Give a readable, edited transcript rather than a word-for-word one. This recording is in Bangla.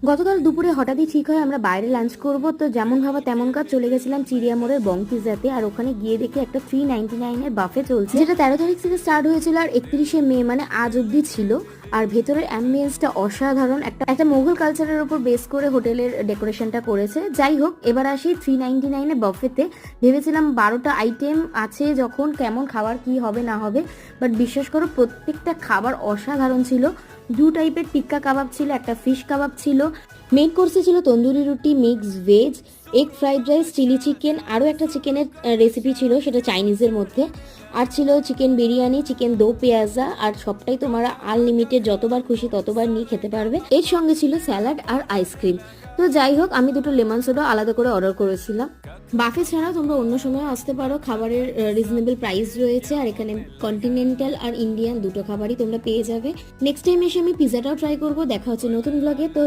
গতকাল দুপুরে হঠাৎই ঠিক হয় আমরা বাইরে লাঞ্চ করব, তো যেমন ভাবা তেমন কাজ, চলে গেছিলাম চিড়িয়া মোড়ের বং পিজাতে। আর ওখানে গিয়ে দেখি একটা 399 এর বাফে চলছে, যেটা 13 তারিখ থেকে স্টার্ট হয়েছিল আর 31শে মে মানে আজ অব্দি ছিল। আর ভেতরের অ্যাম্বিয়েন্সটা অসাধারণ, একটা মোগল কালচারের উপর বেস করে হোটেলের ডেকোরেশনটা করেছে। যাই হোক, এবার আসি 399 এর বাফেতে। ভেবেছিলাম 12টা আইটেম আছে যখন কেমন খাবার কি হবে না হবে, বাট বিশ্বাস করো প্রত্যেকটা খাবার অসাধারণ ছিল। দু টাইপের টিক্কা কাবাব ছিল, একটা ফিশ কাবাব ছিল, মেন কোর্সে ছিল তন্দুরি রুটি, mix veg, egg fried rice, chilli chicken, আরও একটা চিকেনের রেসিপি ছিল সেটা চাইনিজের মধ্যে, আর ছিল চিকেন বিরিয়ানি, চিকেন দো পেঁয়াজা, আর সবটাই তোমরা আনলিমিটেড যতবার খুশি ততবার নিয়ে খেতে পারবে। এর সঙ্গে ছিল স্যালাড আর আইসক্রিম। তো যাই হোক, আমি দুটো লেমন সোডা আলাদা করে অর্ডার করেছিলাম। বাফে ছাড়াও তোমরা অন্য সময় আসতে পারো, খাবারের রিজনেবল প্রাইস রয়েছে, আর এখানে কন্টিনেন্টাল আর ইন্ডিয়ান দুটো খাবারই তোমরা পেয়ে যাবে। নেক্সট টাইম এসে আমি পিজাটাও ট্রাই করবো। দেখা হচ্ছে নতুন ব্লগে। তো